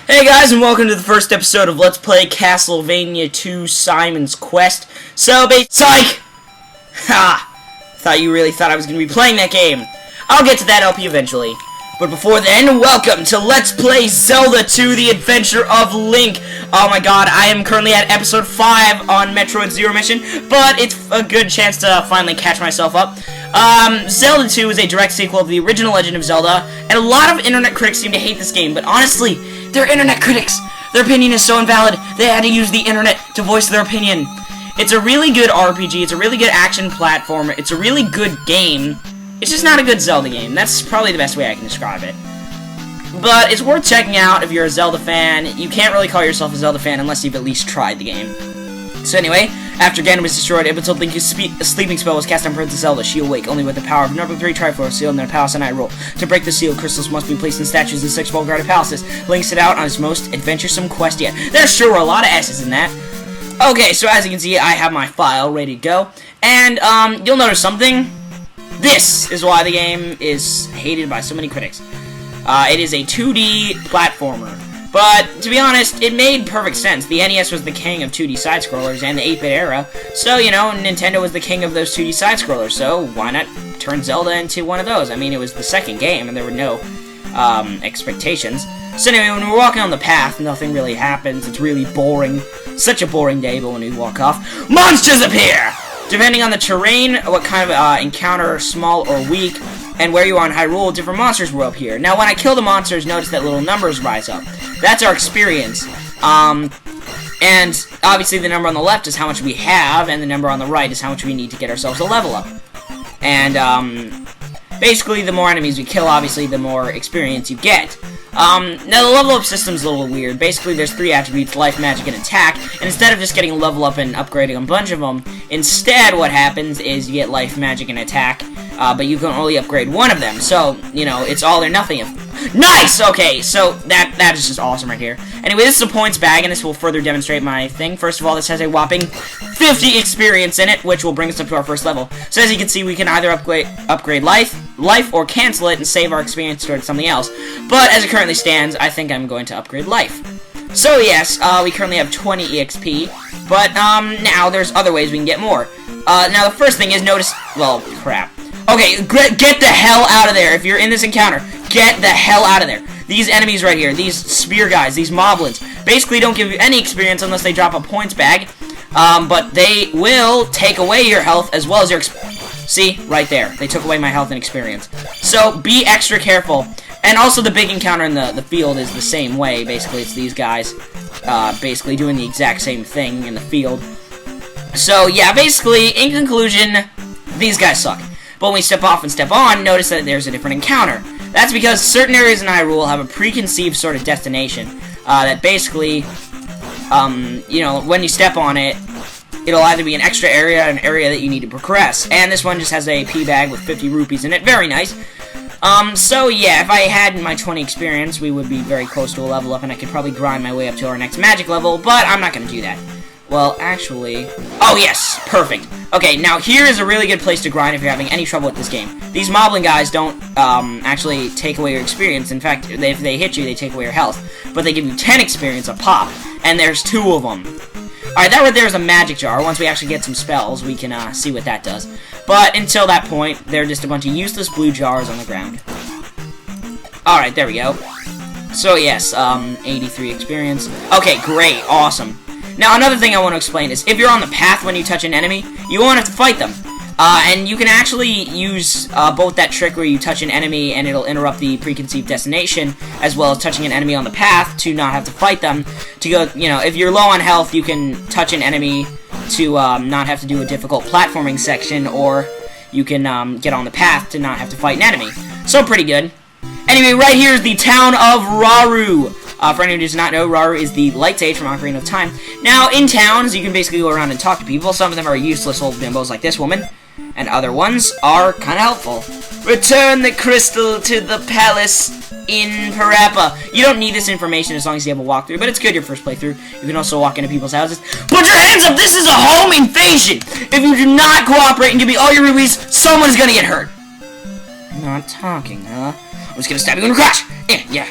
Hey guys, and welcome to the first episode of Let's Play Castlevania 2 Simon's Quest. Psych! Ha! Thought you really thought I was going to be playing that game. I'll get to that LP eventually. But before then, welcome to Let's Play Zelda 2 The Adventure of Link. Oh my god, I am currently at episode 5 on Metroid Zero Mission, but it's a good chance to finally catch myself up. Zelda 2 is a direct sequel of the original Legend of Zelda, and a lot of internet critics seem to hate this game, but honestly, they're internet critics. Their opinion is so invalid, they had to use the internet to voice their opinion. It's a really good RPG, it's a really good action platformer, it's a really good game. It's just not a good Zelda game. That's probably the best way I can describe it. But it's worth checking out if you're a Zelda fan. You can't really call yourself a Zelda fan unless you've at least tried the game. So anyway, after Ganon was destroyed, it told Link his sleeping spell was cast on Princess Zelda. She awake only with the power of number 3 Triforce sealed in their palace and I roll. To break the seal, crystals must be placed in statues in 6 well-guarded palaces. Link set out on his most adventuresome quest yet. There sure were a lot of S's in that. Okay, so as you can see, I have my file ready to go. And, you'll notice something. This is why the game is hated by so many critics. It is a 2D platformer. But, to be honest, it made perfect sense. The NES was the king of 2D side-scrollers and the 8-bit era. So, you know, Nintendo was the king of those 2D side-scrollers. So, why not turn Zelda into one of those? I mean, it was the second game, and there were no expectations. So anyway, when we're walking on the path, nothing really happens. It's really boring. Such a boring day, but when we walk off, monsters appear! Depending on the terrain, what kind of encounter, small or weak, and where you are in Hyrule, different monsters will appear. Now, when I kill the monsters, notice that little numbers rise up. That's our experience. And obviously the number on the left is how much we have, and the number on the right is how much we need to get ourselves a level up. And, basically, the more enemies we kill, obviously, the more experience you get. Now, the level up system's a little weird. Basically, there's 3 attributes, life, magic, and attack, and instead of just getting a level up and upgrading a bunch of them, instead what happens is you get life, magic, and attack, but you can only upgrade one of them, so, you know, it's all or nothing. Nice! Okay, so that is just awesome right here. Anyway, this is a points bag, and this will further demonstrate my thing. First of all, this has a whopping 50 experience in it, which will bring us up to our first level. So as you can see, we can either upgrade life, or cancel it and save our experience towards something else. But as it currently stands, I think I'm going to upgrade life. So yes, we currently have 20 EXP, but now there's other ways we can get more. Now the first thing is notice, well, crap. Okay, get the hell out of there. If you're in this encounter, get the hell out of there. These enemies right here, these spear guys, these moblins, basically don't give you any experience unless they drop a points bag. But they will take away your health as well as your See? Right there. They took away my health and experience. So, be extra careful. And also, the big encounter in the field is the same way. Basically, it's these guys basically doing the exact same thing in the field. So, yeah, basically, in conclusion, these guys suck. But when we step off and step on, notice that there's a different encounter. That's because certain areas in Hyrule have a preconceived sort of destination that basically, you know, when you step on it, it'll either be an extra area or an area that you need to progress. And this one just has a P bag with 50 rupees in it. Very nice. So yeah, if I had my 20 experience, we would be very close to a level up, and I could probably grind my way up to our next magic level, but I'm not going to do that. Well, actually... Oh, yes! Perfect. Okay, now here is a really good place to grind if you're having any trouble with this game. These moblin guys don't, actually take away your experience. In fact, if they hit you, they take away your health. But they give you 10 experience a pop, and there's 2 of them. Alright, that right there is a magic jar. Once we actually get some spells, we can, see what that does. But until that point, they're just a bunch of useless blue jars on the ground. Alright, there we go. So, yes, 83 experience. Okay, great. Awesome. Now, another thing I want to explain is, if you're on the path when you touch an enemy, you won't have to fight them. And you can actually use both that trick where you touch an enemy and it'll interrupt the preconceived destination, as well as touching an enemy on the path to not have to fight them. To go, you know, if you're low on health, you can touch an enemy to not have to do a difficult platforming section, or you can get on the path to not have to fight an enemy. So, pretty good. Anyway, right here is the town of Rauru. For anyone who does not know, Rauru is the light sage from Ocarina of Time. Now, in towns, you can basically go around and talk to people. Some of them are useless old bimbos like this woman, and other ones are kind of helpful. Return the crystal to the palace in Parappa. You don't need this information as long as you have a walkthrough, but it's good your first playthrough. You can also walk into people's houses. Put your hands up! This is a home invasion! If you do not cooperate and give me all your rubies, someone's gonna get hurt. Not talking, huh? just gonna stab you in the crotch! Yeah.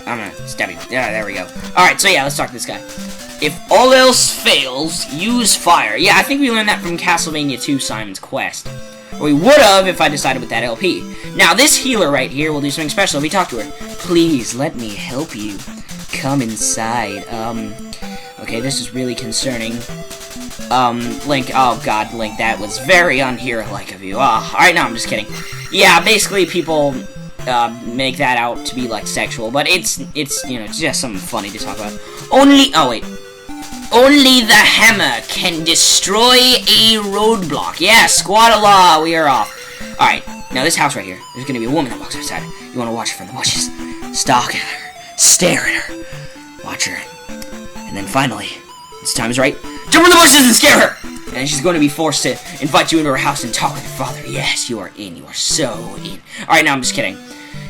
I'm gonna stab you. Yeah, there we go. Alright, so yeah, let's talk to this guy. If all else fails, use fire. Yeah, I think we learned that from Castlevania 2 Simon's Quest. Or we would have if I decided with that LP. Now, this healer right here will do something special if we talk to her. Please, let me help you. Come inside. Okay, this is really concerning. Link, oh god, Link, that was very unhero-like of you. Alright, no, I'm just kidding. Yeah, basically people, make that out to be, like, sexual, but it's, you know, it's just something funny to talk about. Only the hammer can destroy a roadblock. Yeah, squad-a-law, we are off. Alright, now this house right here, there's gonna be a woman that walks outside. You wanna watch her from the bushes. Stalk at her. Stare at her. Watch her. And then finally, this time is right, jump in the bushes and scare her! And she's going to be forced to invite you into her house and talk with her father. Yes, you are in. You are so in. Alright, now I'm just kidding.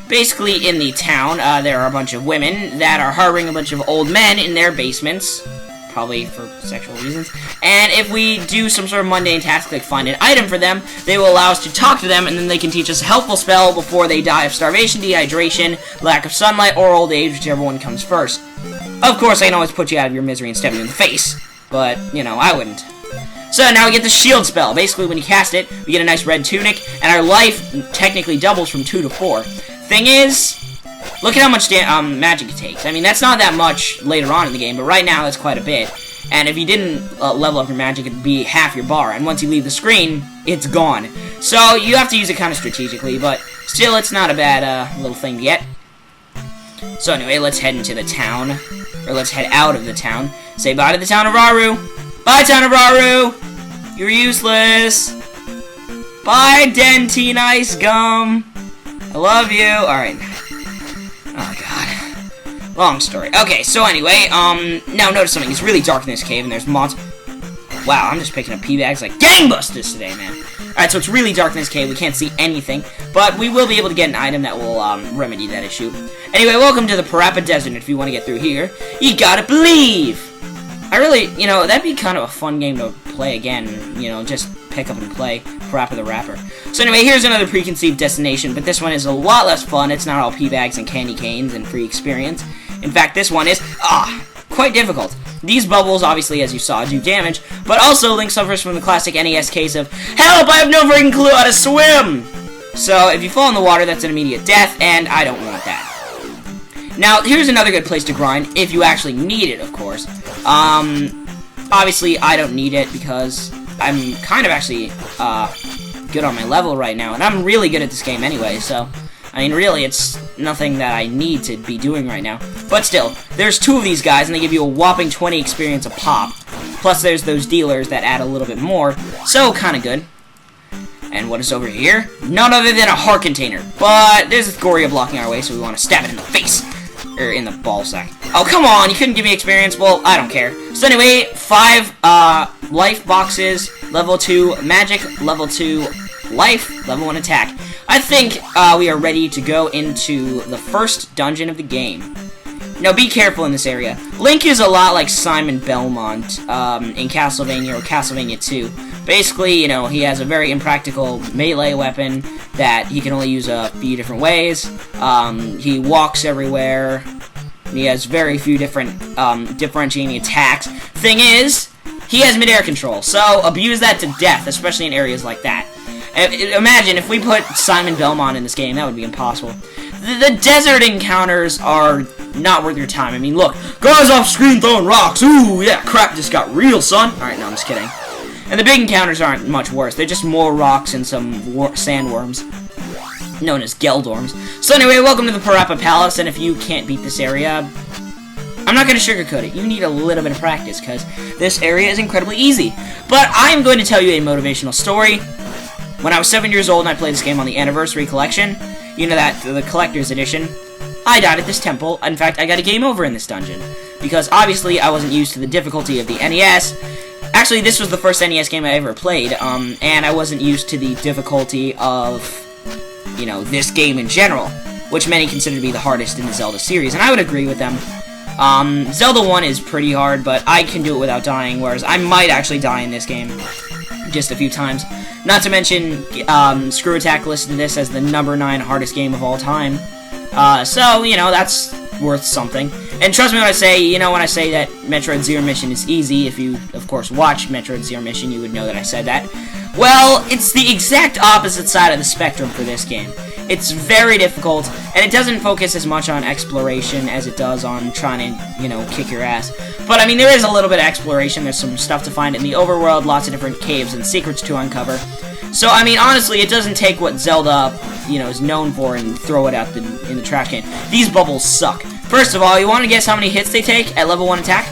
Basically, in the town, there are a bunch of women that are harboring a bunch of old men in their basements. Probably for sexual reasons. And if we do some sort of mundane task, like find an item for them, they will allow us to talk to them, and then they can teach us a helpful spell before they die of starvation, dehydration, lack of sunlight, or old age, whichever one comes first. Of course, I can always put you out of your misery and stab you in the face. But, you know, I wouldn't. So now we get the shield spell. Basically, when you cast it, we get a nice red tunic, and our life technically doubles from 2 to 4. Thing is, look at how much magic it takes. I mean, that's not that much later on in the game, but right now that's quite a bit. And if you didn't level up your magic, it'd be half your bar. And once you leave the screen, it's gone. So you have to use it kind of strategically, but still, it's not a bad little thing to get. So anyway, let's head into the town. Or let's head out of the town. Say bye to the town of Raru. Bye, town of Raru! You're useless! Bye, Dentine Ice Gum! I love you! Alright. Oh, God. Long story. Okay, so anyway, now notice something. It's really dark in this cave, and there's monsters. Wow, I'm just picking up pea bags like gangbusters today, man. Alright, so it's really dark in this cave. We can't see anything, but we will be able to get an item that will, remedy that issue. Anyway, welcome to the Parappa Desert. If you want to get through here, you gotta believe! I really, you know, that'd be kind of a fun game to play again, you know, just pick up and play Parappa the Rapper. So anyway, here's another preconceived destination, but this one is a lot less fun. It's not all pea bags and candy canes and free experience. In fact, this one is, quite difficult. These bubbles, obviously, as you saw, do damage, but also Link suffers from the classic NES case of, help, I have no freaking clue how to swim! So, if you fall in the water, that's an immediate death, and I don't want that. Now, here's another good place to grind, if you actually need it, of course. Obviously, I don't need it, because I'm kind of actually, good on my level right now, and I'm really good at this game anyway, so, I mean, really, it's nothing that I need to be doing right now. But still, there's 2 of these guys, and they give you a whopping 20 experience a pop. Plus, there's those dealers that add a little bit more, so kind of good. And what is over here? None other than a heart container. But there's a Goria blocking our way, so we want to stab it in the face. Or in the ball sack. Oh, come on, you couldn't give me experience? Well, I don't care. So anyway, 5 life boxes, level 2 magic, level 2 life, level 1 attack. I think we are ready to go into the first dungeon of the game. Now, be careful in this area. Link is a lot like Simon Belmont in Castlevania or Castlevania 2. Basically, you know, he has a very impractical melee weapon that he can only use a few different ways. He walks everywhere. He has very few different differentiating attacks. Thing is, he has mid-air control, so abuse that to death, especially in areas like that. Imagine if we put Simon Belmont in this game, that would be impossible. The desert encounters are not worth your time. I mean, look, guys off screen throwing rocks. Ooh, yeah, crap just got real, son. Alright, no, I'm just kidding. And the big encounters aren't much worse. They're just more rocks and some sandworms, known as Geldorms. So anyway, welcome to the Parappa Palace, and if you can't beat this area, I'm not going to sugarcoat it. You need a little bit of practice, because this area is incredibly easy. But I am going to tell you a motivational story. When I was 7 years old and I played this game on the Anniversary Collection, you know that, the Collector's Edition, I died at this temple. In fact, I got a game over in this dungeon. Because obviously I wasn't used to the difficulty of the NES. Actually, this was the first NES game I ever played, and I wasn't used to the difficulty of, you know, this game in general, which many consider to be the hardest in the Zelda series, and I would agree with them. Zelda 1 is pretty hard, but I can do it without dying, whereas I might actually die in this game just a few times. Not to mention, Screw Attack listed this as the #9 hardest game of all time. So, you know, that's worth something. And trust me when I say, that Metroid Zero Mission is easy, if you, of course, watch Metroid Zero Mission, you would know that I said that. Well, it's the exact opposite side of the spectrum for this game. It's very difficult, and it doesn't focus as much on exploration as it does on trying to, kick your ass. But, I mean, there is a little bit of exploration. There's some stuff to find in the overworld, lots of different caves and secrets to uncover. So, I mean, honestly, it doesn't take what Zelda, is known for and throw it out in the trash can. These bubbles suck. First of all, you want to guess how many hits they take at level 1 attack?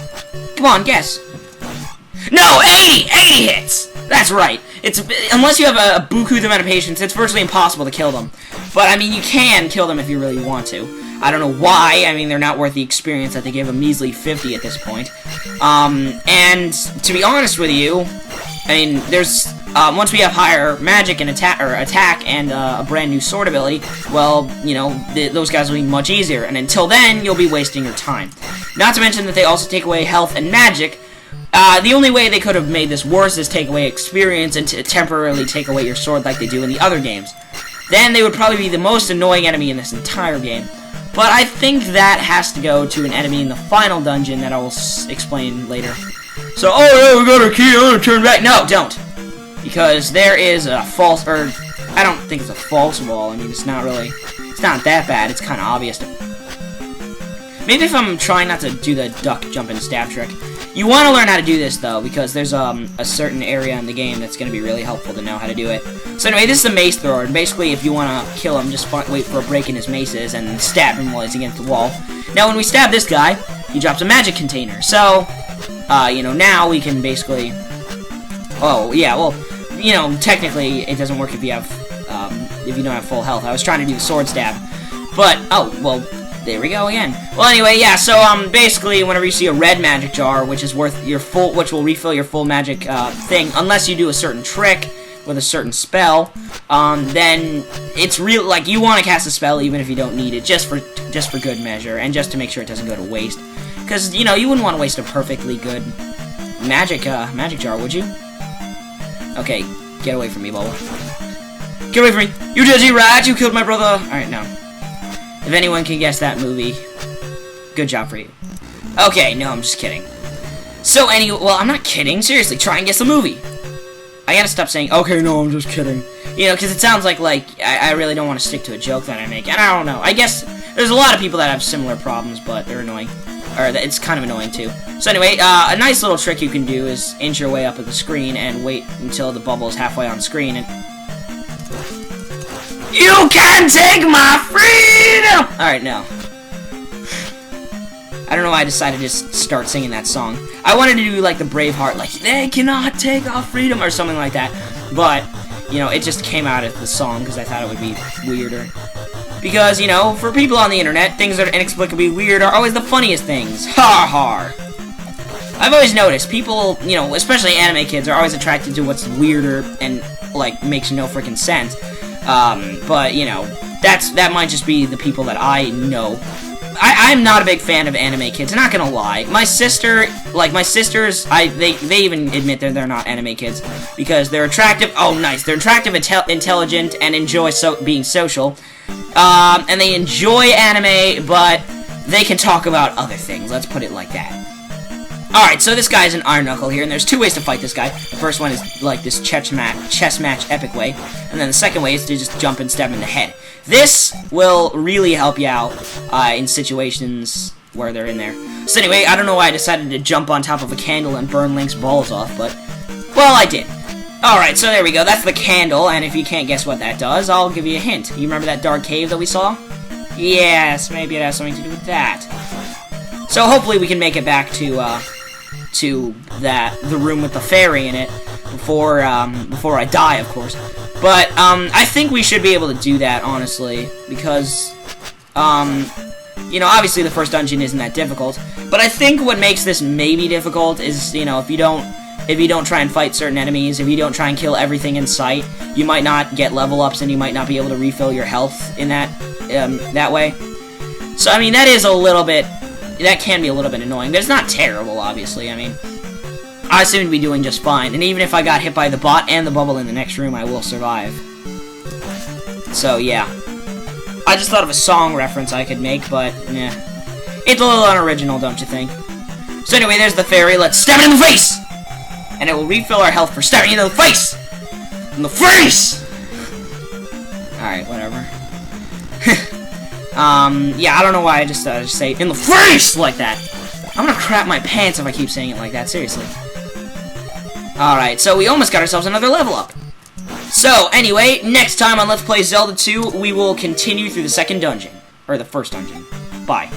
Come on, guess. No, 80! 80 hits! That's right. Unless you have a buku amount of patience, it's virtually impossible to kill them. But, I mean, you can kill them if you really want to. I don't know why. I mean, they're not worth the experience that they give a measly 50 at this point. And to be honest with you, I mean, there's once we have higher magic and attack and a brand new sword ability, well, those guys will be much easier. And until then, you'll be wasting your time. Not to mention that they also take away health and magic. The only way they could have made this worse is take away experience and temporarily take away your sword like they do in the other games. Then they would probably be the most annoying enemy in this entire game. But I think that has to go to an enemy in the final dungeon that I will explain later. So, oh yeah, we got our key, I'm gonna turn back. No, don't. Because there is a false, or I don't think it's a false wall. I mean, it's not that bad. It's kind of obvious. Maybe if I'm trying not to do the duck, jump, and stab trick. You want to learn how to do this, though, because there's a certain area in the game that's going to be really helpful to know how to do it. So anyway, this is a mace thrower, and basically, if you want to kill him, just wait for a break in his maces and stab him while he's against the wall. Now, when we stab this guy, he drops a magic container. So, now we can basically... Oh, yeah, well, technically, it doesn't work if you don't have full health. I was trying to do the sword stab. But, oh, well... There we go again. Well, anyway, yeah. So, basically, whenever you see a red magic jar, which will refill your full magic thing, unless you do a certain trick with a certain spell, then it's real. Like you want to cast a spell even if you don't need it, just for good measure, and just to make sure it doesn't go to waste. Because you wouldn't want to waste a perfectly good magic jar, would you? Okay, get away from me, Bubble. Get away from me! You did right. You killed my brother. All right, now. If anyone can guess that movie, good job for you. Okay, no, I'm just kidding. So anyway, well, I'm not kidding. Seriously, try and guess the movie. I gotta stop saying, okay, no, I'm just kidding. Because it sounds like I really don't want to stick to a joke that I make. And I don't know. I guess there's a lot of people that have similar problems, but they're annoying. Or it's kind of annoying, too. So anyway, a nice little trick you can do is inch your way up at the screen and wait until the bubble is halfway on screen and... You can take my freedom! Alright, no. I don't know why I decided to just start singing that song. I wanted to do like the Braveheart, like, they cannot take our freedom, or something like that. But, it just came out of the song because I thought it would be weirder. Because, for people on the internet, things that are inexplicably weird are always the funniest things. Ha ha! I've always noticed, people, especially anime kids, are always attracted to what's weirder and, makes no freaking sense. But, that might just be the people that I know. I'm not a big fan of anime kids, I'm not gonna lie. My sisters, they even admit that they're not anime kids. Because they're attractive, oh nice, they're attractive, intelligent, and enjoy being social. And they enjoy anime, but they can talk about other things, let's put it like that. Alright, so this guy's an Iron Knuckle here, and there's two ways to fight this guy. The first one is like this chess match epic way, and then the second way is to just jump and stab him in the head. This will really help you out in situations where they're in there. So anyway, I don't know why I decided to jump on top of a candle and burn Link's balls off, but, well, I did. Alright, so there we go, that's the candle, and if you can't guess what that does, I'll give you a hint. You remember that dark cave that we saw? Yes, maybe it has something to do with that. So hopefully we can make it back to the room with the fairy in it before I die, of course. But I think we should be able to do that, honestly, because obviously the first dungeon isn't that difficult. But I think what makes this maybe difficult is if you don't try and fight certain enemies, if you don't try and kill everything in sight, you might not get level ups and you might not be able to refill your health in that way. So I mean that is a little bit that can be a little bit annoying, but it's not terrible, obviously. I mean, I seem to be doing just fine, and even if I got hit by the bot and the bubble in the next room, I will survive. So, yeah. I just thought of a song reference I could make, but, yeah. It's a little unoriginal, don't you think? So anyway, there's the fairy. Let's stab it in the face! And it will refill our health for stabbing it in the face! In the face! Alright, whatever. Yeah, I don't know why I just say in the face like that. I'm gonna crap my pants if I keep saying it like that, seriously. Alright, so we almost got ourselves another level up. So, anyway, next time on Let's Play Zelda 2, we will continue through the second dungeon. Or the first dungeon. Bye.